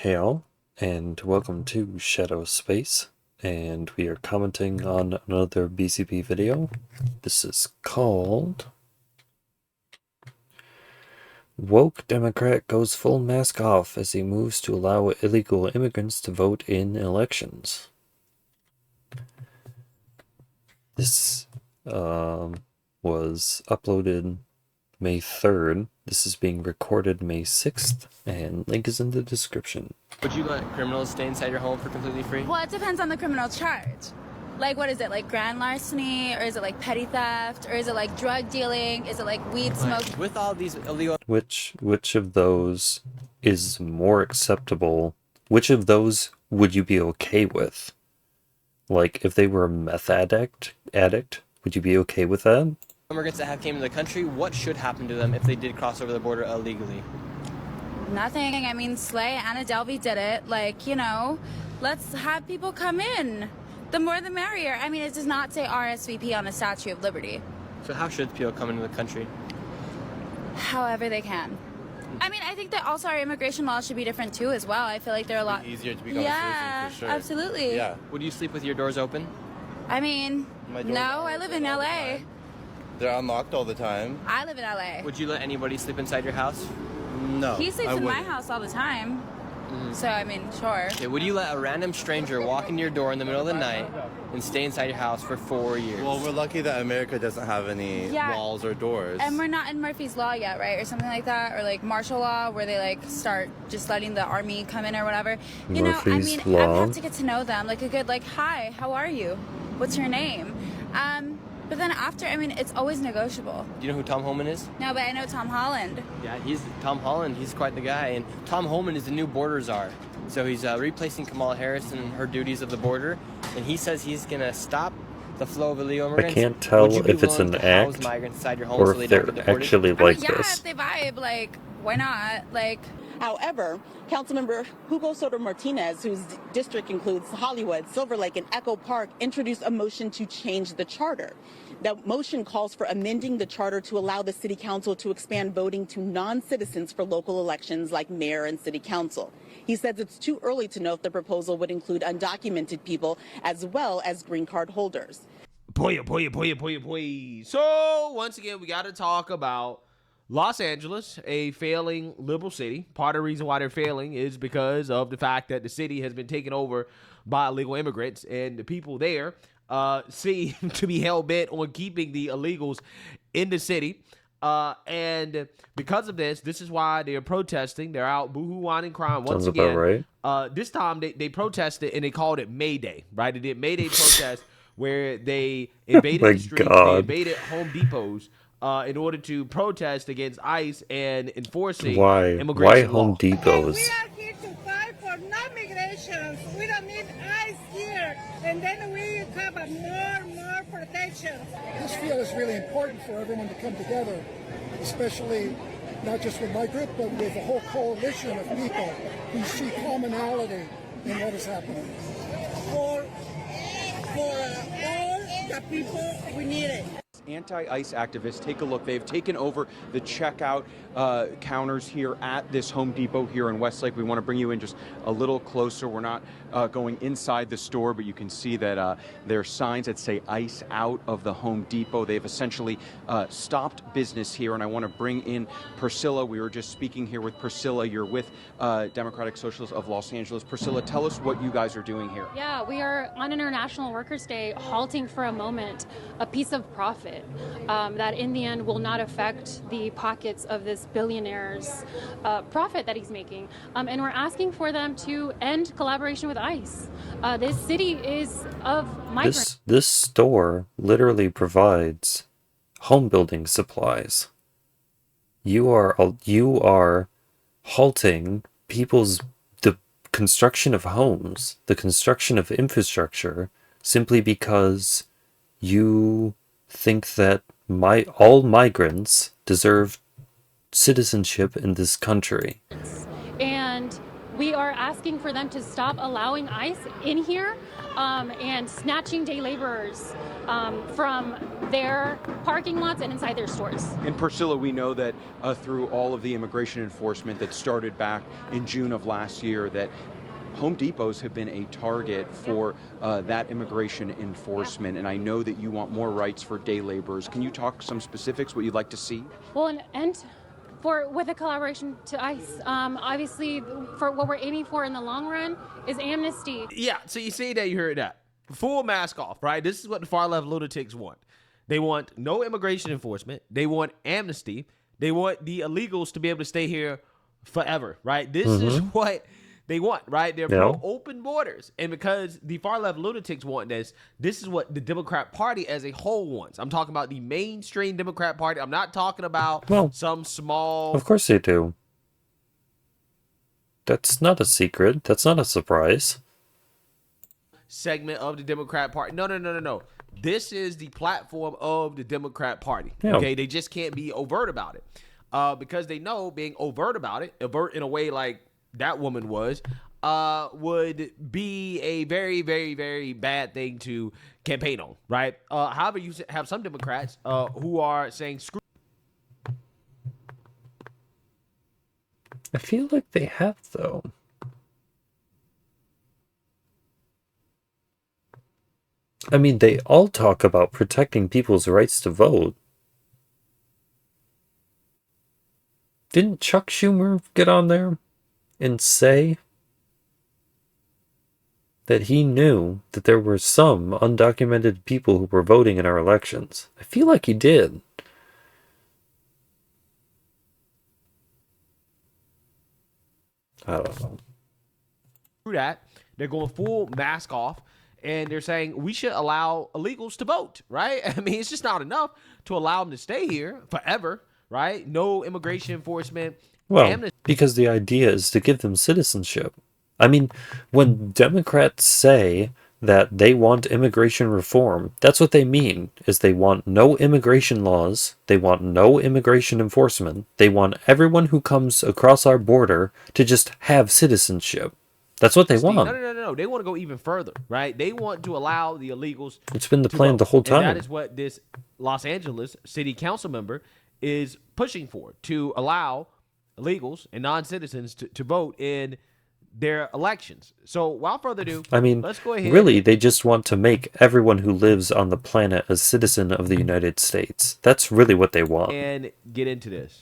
Hey all, and welcome to Shadow Space, and we are commenting on another BCP video. This is called Woke Democrat Goes Full Mask Off as he Moves to Allow Illegal Immigrants to Vote in Elections. This was uploaded May 3rd. This is being recorded May 6th, and link is in the description. Would you let criminals stay inside your home for completely free? Well, it depends on the criminal charge. Like, what is it, like grand larceny, or is it like petty theft, or is it like drug dealing, is it like weed smoking? With all these illegal... Which of those is more acceptable? Which of those would you be okay with? Like, if they were a meth addict, would you be okay with that? immigrants that have came to the country, what should happen to them if they did cross over the border illegally? Nothing. I mean, Slay, Anna Delvey did it. Like, you know, let's have people come in. The more the merrier. I mean, it does not say RSVP on the Statue of Liberty. So how should people come into the country? However they can. I mean, I think that also our immigration laws should be different too as well. I feel like they're a lot easier to become a citizen, for sure. Absolutely. Yeah. Would you sleep with your doors open? I mean, My doors no, are I live open in all the LA. time. They're unlocked all the time. I live in LA. Would you let anybody sleep inside your house? No. He sleeps I in my wouldn't. house all the time. So, I mean, sure. Okay, would you let a random stranger walk into your door in the middle of the night and stay inside your house for 4 years? Well, we're lucky that America doesn't have any walls or doors. And we're not in Murphy's Law yet, right? Or something like that. Or like martial law, where they like start just letting the army come in or whatever. You know, I Murphy's mean, I Law. have to get to know them. Like a good, like, hi, how are you? What's your name? But then after, I mean, it's always negotiable. Do you know who Tom Homan is? No, but I know Tom Holland. Yeah, he's Tom Holland. He's quite the guy. And Tom Homan is the new border czar. So he's replacing Kamala Harris in her duties of the border. And he says he's going to stop the flow of illegal immigrants. can't tell Would you be if it's willing an to house act migrants inside your home or so they if don't they're get deported? actually I mean, like yeah, this. if they vibe, like, why not? Like, However, Councilmember Hugo Soto Martinez, whose district includes Hollywood, Silver Lake, and Echo Park, introduced a motion to change the charter. That motion calls for amending the charter to allow the city council to expand voting to non-citizens for local elections like mayor and city council. He says it's too early to know if the proposal would include undocumented people as well as green card holders. Boy. So, once again, we got to talk about Los Angeles, a failing liberal city. Part of the reason why they're failing is because of the fact that the city has been taken over by illegal immigrants, and the people there seem to be hell-bent on keeping the illegals in the city. And because of this is why they're protesting. They're out boohoo, whining, crying once Sounds again. about right. This time they protested and they called it May Day, right? They did May Day protest where they invaded My the streets, God. they invaded Home Depots in order to protest against ICE and enforcing Why immigration Home law. Depots? We are here to fight for non-migration. We don't need ICE here. And then we have a more protection. This field is really important for everyone to come together, especially not just with my group, but with a whole coalition of people who see commonality in what is happening. For all the people, we need it. Anti-ICE activists, take a look. They've taken over the checkout counters here at this Home Depot here in Westlake. We want to bring you in just a little closer. We're not going inside the store, but you can see that there are signs that say ICE out of the Home Depot. They've essentially stopped business here, and I want to bring in Priscilla. We were just speaking here with Priscilla. You're with Democratic Socialists of Los Angeles. Priscilla, tell us what you guys are doing here. Yeah, we are on International Workers' Day halting for a moment a piece of profit that in the end will not affect the pockets of this billionaire's profit that he's making. And we're asking for them to end collaboration with ICE. This city is of migrants. This store literally provides home building supplies. You are halting the construction of homes, the construction of infrastructure, simply because you think that all migrants deserve citizenship in this country. And We are asking for them to stop allowing ICE in here and snatching day laborers from their parking lots and inside their stores. And Priscilla, we know that through all of the immigration enforcement that started back in June of last year, that Home Depots have been a target for that immigration enforcement, and I know that you want more rights for day laborers. Can you talk some specifics, what you'd like to see? Well, and with a collaboration to ICE, obviously, for what we're aiming for in the long run is amnesty. Yeah, so you see that, you heard that. Full mask off, right? This is what the far left lunatics want. They want no immigration enforcement. They want amnesty. They want the illegals to be able to stay here forever, right? This is what they want, right? They're pro open borders. And because the far left lunatics want this is what the Democrat Party as a whole wants. I'm talking about the mainstream Democrat Party. I'm not talking about some small... Of course they do. That's not a secret. That's not a surprise. Segment of the Democrat Party. No. This is the platform of the Democrat Party. Yeah. Okay, they just can't be overt about it. Because they know being overt about it, overt in a way like that woman was, would be a very, very, very bad thing to campaign on, right? However, you have some Democrats who are saying, screw. I feel like they have, though. I mean, they all talk about protecting people's rights to vote. Didn't Chuck Schumer get on there and say that he knew that there were some undocumented people who were voting in our elections? I feel like he did. I don't know. Through that, they're going full mask off, and they're saying we should allow illegals to vote, right? I mean, it's just not enough to allow them to stay here forever, right? No immigration enforcement. Well, because the idea is to give them citizenship. I mean, when Democrats say that they want immigration reform, that's what they mean, is they want no immigration laws, they want no immigration enforcement, they want everyone who comes across our border to just have citizenship. That's what they want. No. They want to go even further, right? They want to allow the illegals. It's been the plan the whole time. And that is what this Los Angeles city council member is pushing for, to allow illegals and non-citizens to vote in their elections. So without further ado, I mean, let's go ahead. Really, they just want to make everyone who lives on the planet a citizen of the United States. That's really what they want. And get into this.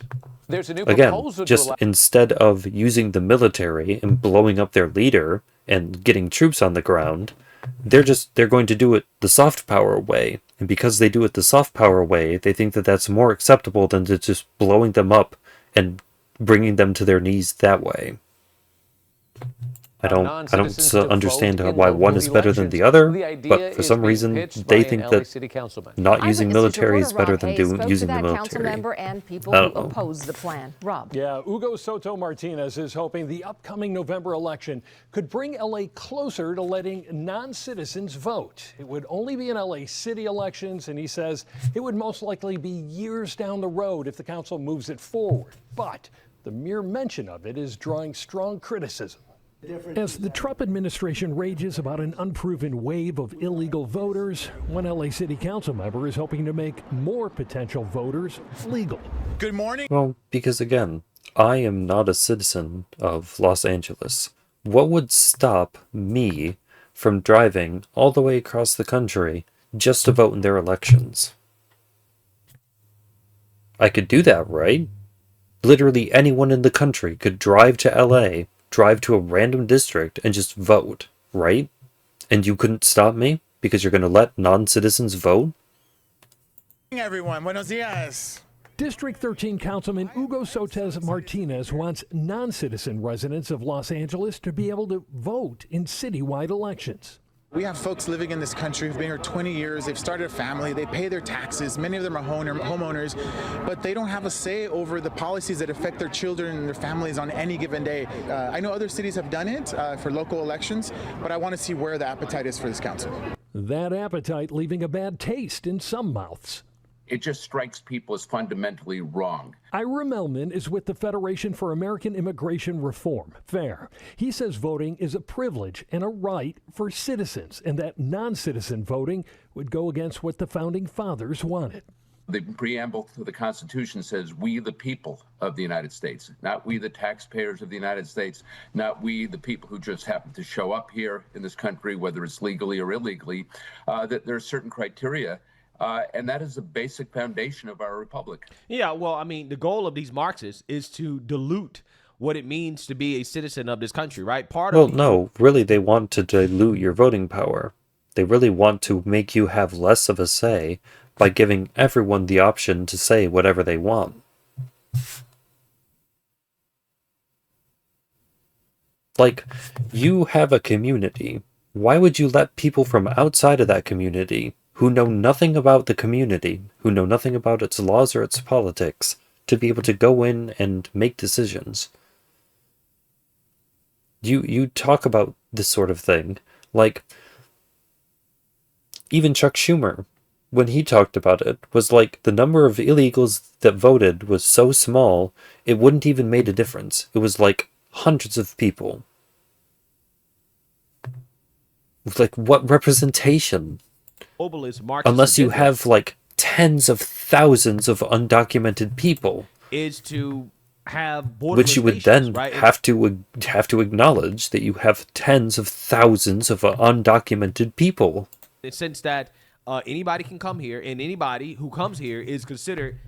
There's a new Again, proposal just to instead of using the military and blowing up their leader and getting troops on the ground, they're going to do it the soft power way. And because they do it the soft power way, they think that that's more acceptable than to just blowing them up and bringing them to their knees that way. I don't understand why one is better than the other, but for some reason they think that not using military is better than using the military. Member and people who oppose the plan. Rob. Yeah, Hugo Soto Martinez is hoping the upcoming November election could bring LA closer to letting non-citizens vote. It would only be in LA city elections, and he says it would most likely be years down the road if the council moves it forward. But the mere mention of it is drawing strong criticism. As the Trump administration rages about an unproven wave of illegal voters, one LA City Council member is hoping to make more potential voters legal. Good morning. Well, because again, I am not a citizen of Los Angeles. What would stop me from driving all the way across the country just to vote in their elections? I could do that, right? Literally anyone in the country could drive to LA, drive to a random district, and just vote, right? And you couldn't stop me because you're going to let non-citizens vote? Everyone, buenos dias. District 13 Councilman Hugo Soto Martinez wants non-citizen residents of Los Angeles to be able to vote in citywide elections. We have folks living in this country who've been here 20 years. They've started a family. They pay their taxes. Many of them are homeowners, but they don't have a say over the policies that affect their children and their families on any given day. I know other cities have done it for local elections, but I want to see where the appetite is for this council. That appetite leaving a bad taste in some mouths. it just strikes people as fundamentally wrong. Ira Melman is with the Federation for American Immigration Reform, FAIR. He says voting is a privilege and a right for citizens, and that non-citizen voting would go against what the Founding Fathers wanted. The preamble to the Constitution says, we the people of the United States, not we the taxpayers of the United States, not we the people who just happen to show up here in this country, whether it's legally or illegally, that there are certain criteria. And that is the basic foundation of our republic. Yeah, well, I mean, the goal of these Marxists is to dilute what it means to be a citizen of this country, right? No, really, they want to dilute your voting power. They really want to make you have less of a say by giving everyone the option to say whatever they want. Like, you have a community. Why would you let people from outside of that community, who know nothing about the community, who know nothing about its laws or its politics, to be able to go in and make decisions? You talk about this sort of thing, like, even Chuck Schumer, when he talked about it, was like the number of illegals that voted was so small, it wouldn't even made a difference. It was like hundreds of people. Like, what representation? Unless you have like tens of thousands of undocumented people, is to have borderless which you would then right? have to acknowledge that you have tens of thousands of undocumented people. In the sense that anybody can come here, and anybody who comes here is considered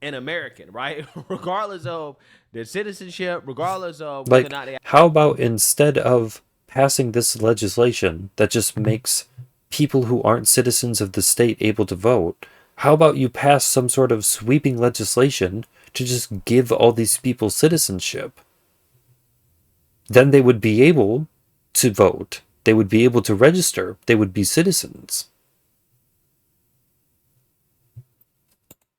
an American, right? Regardless of their citizenship, regardless of whether or not they... How about instead of passing this legislation that just makes people who aren't citizens of the state able to vote, how about you pass some sort of sweeping legislation to just give all these people citizenship? Then they would be able to vote. They would be able to register. They would be citizens.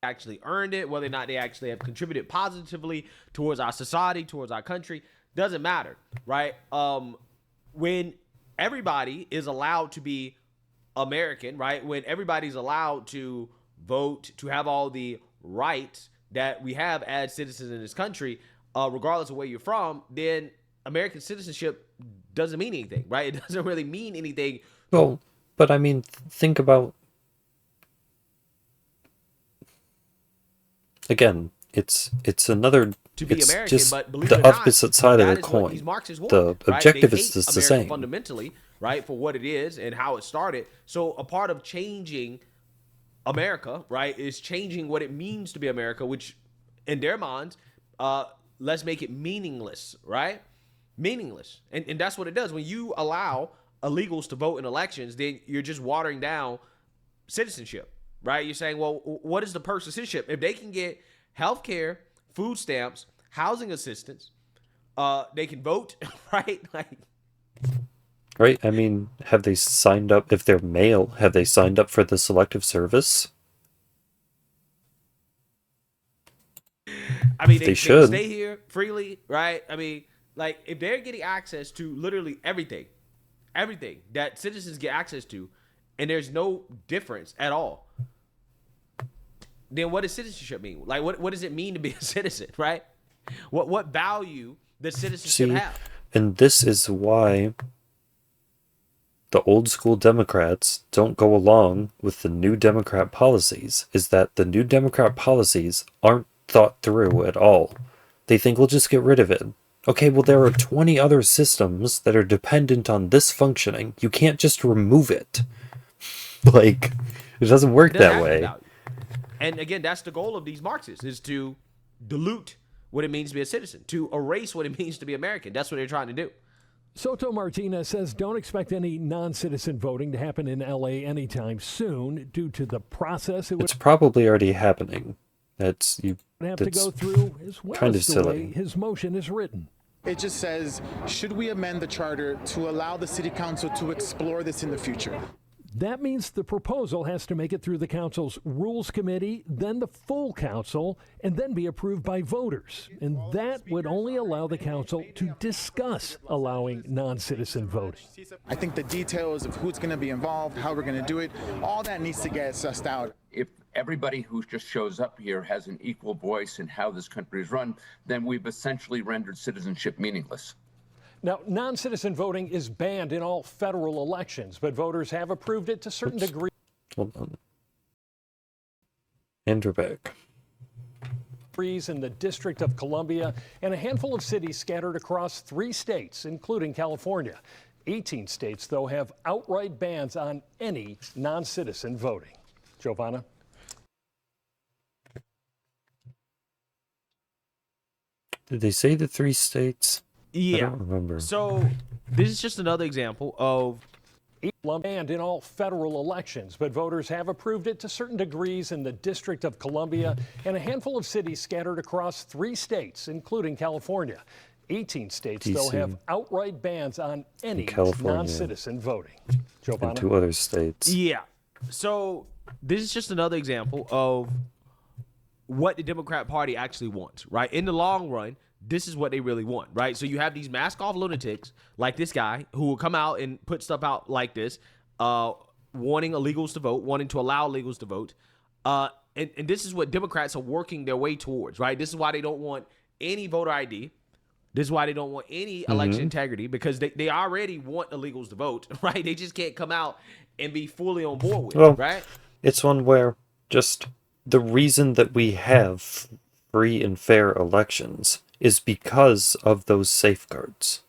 Actually earned it, whether or not they actually have contributed positively towards our society, towards our country, doesn't matter, right? When everybody is allowed to be American, right? When everybody's allowed to vote, to have all the rights that we have as citizens in this country, regardless of where you're from, then American citizenship doesn't mean anything, right? It doesn't really mean anything. Well, but I mean, think about... Again, it's another... To be it's American, just but believe the it or not, opposite side of that the is what coin. these Marxists want, The right? objective They is hate just the America same. fundamentally, right, for what it is and how it started. So a part of changing America, right, is changing what it means to be America, which in their minds, let's make it meaningless, right? Meaningless. And that's what it does. When you allow illegals to vote in elections, then you're just watering down citizenship, right? You're saying, well, what is the purpose of citizenship? If they can get health care, food stamps, housing assistance, they can vote, right? Right? I mean, have they signed up, if they're male, have they signed up for the selective service? I mean, they should stay here freely, right? I mean, like, if they're getting access to literally everything that citizens get access to, and there's no difference at all, then what does citizenship mean? Like, what does it mean to be a citizen, right? What value does citizenship have? And this is why the old school Democrats don't go along with the new Democrat policies, is that the new Democrat policies aren't thought through at all. They think we'll just get rid of it. Okay, well, there are 20 other systems that are dependent on this functioning. You can't just remove it. Like, it doesn't work that way. And again, that's the goal of these Marxists, is to dilute what it means to be a citizen, to erase what it means to be American. That's what they're trying to do. Soto Martinez says don't expect any non-citizen voting to happen in L.A. anytime soon due to the process. It's probably already happening. That's to go through as well kind of as the silly. way his motion is written. It just says, should we amend the charter to allow the city council to explore this in the future? That means the proposal has to make it through the council's rules committee, then the full council, and then be approved by voters. And that would only allow the council to discuss allowing non-citizen voting. I think the details of who's going to be involved, how we're going to do it, all that needs to get sussed out. If everybody who just shows up here has an equal voice in how this country is run, then we've essentially rendered citizenship meaningless. Now, non-citizen voting is banned in all federal elections, but voters have approved it to certain degrees. Hold on. And we're back. In the District of Columbia and a handful of cities scattered across 3 states, including California. 18 states, though, have outright bans on any non-citizen voting. Giovanna? Did they say the 3 states? Yeah. I don't remember. So this is just another example of banned in all federal elections, but voters have approved it to certain degrees in the District of Columbia and a handful of cities scattered across 3 states, including California. 18 states, though, have outright bans on any non-citizen voting. Giovanna? And 2 other states. Yeah. So this is just another example of what the Democrat Party actually wants, right? In the long run, this is what they really want, right? So you have these mask-off lunatics like this guy who will come out and put stuff out like this, wanting illegals to vote, wanting to allow illegals to vote. And this is what Democrats are working their way towards, right? This is why they don't want any voter ID. This is why they don't want any election integrity, because they already want illegals to vote, right? They just can't come out and be fully on board with it, right? It's one where just the reason that we have free and fair elections is because of those safeguards.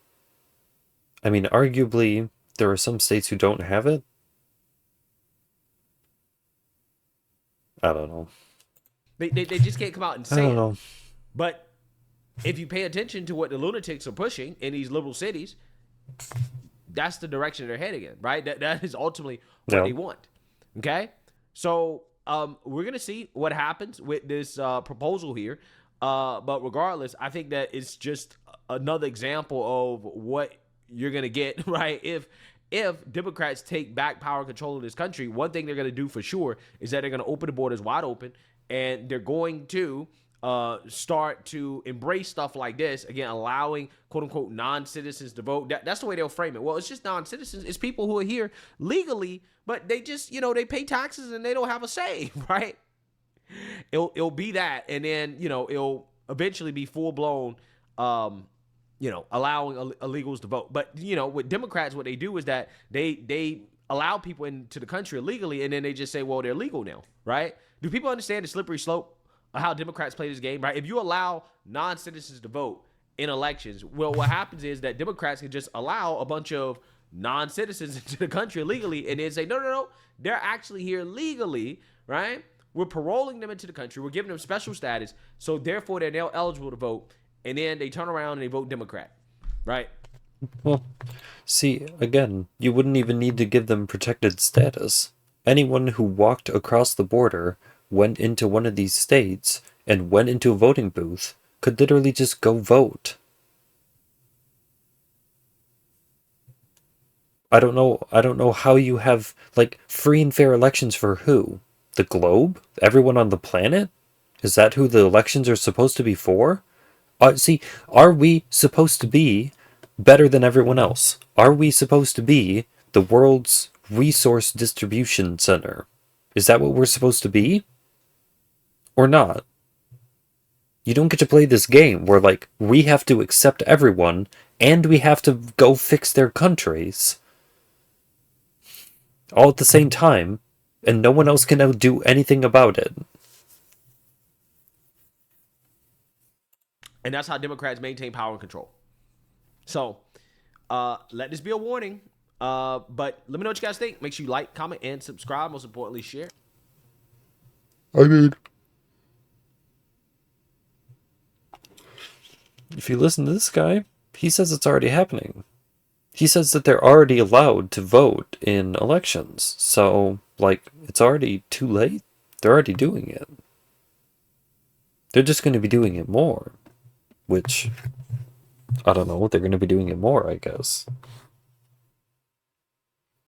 I mean, arguably, there are some states who don't have it. I don't know. They just can't come out and say I don't know. But if you pay attention to what the lunatics are pushing in these liberal cities, that's the direction they're heading in, right? That is ultimately what they want. Okay? So we're going to see what happens with this proposal here. But regardless, I think that it's just another example of what you're going to get, right? If Democrats take back power and control of this country, one thing they're going to do for sure is that they're going to open the borders wide open, and they're going to start to embrace stuff like this, again, allowing quote-unquote non-citizens to vote. That's the way they'll frame it. Well, it's just non-citizens. It's people who are here legally, but they just, they pay taxes and they don't have a say, right? It'll be that, and then, it'll eventually be full-blown, allowing illegals to vote. But, with Democrats, what they do is that they allow people into the country illegally, and then they just say, well, they're legal now, right? Do people understand the slippery slope of how Democrats play this game, right? If you allow non-citizens to vote in elections, well, what happens is that Democrats can just allow a bunch of non-citizens into the country illegally and then say, no, they're actually here legally, right? We're paroling them into the country. We're giving them special status. So therefore, they're now eligible to vote. And then they turn around and they vote Democrat, right? Well, see, again, you wouldn't even need to give them protected status. Anyone who walked across the border, went into one of these states, and went into a voting booth could literally just go vote. I don't know how you have, free and fair elections for who? The globe? Everyone on the planet? Is that who the elections are supposed to be for? See, are we supposed to be better than everyone else? Are we supposed to be the world's resource distribution center? Is that what we're supposed to be? Or not? You don't get to play this game where, we have to accept everyone and we have to go fix their countries all at the same time, and no one else can do anything about it. And that's how Democrats maintain power and control. So, let this be a warning. But let me know what you guys think. Make sure you like, comment, and subscribe. Most importantly, share. I mean, if you listen to this guy, he says it's already happening. He says that they're already allowed to vote in elections. So, it's already too late. They're already doing it. They're just going to be doing it more. Which, I don't know, they're going to be doing it more, I guess.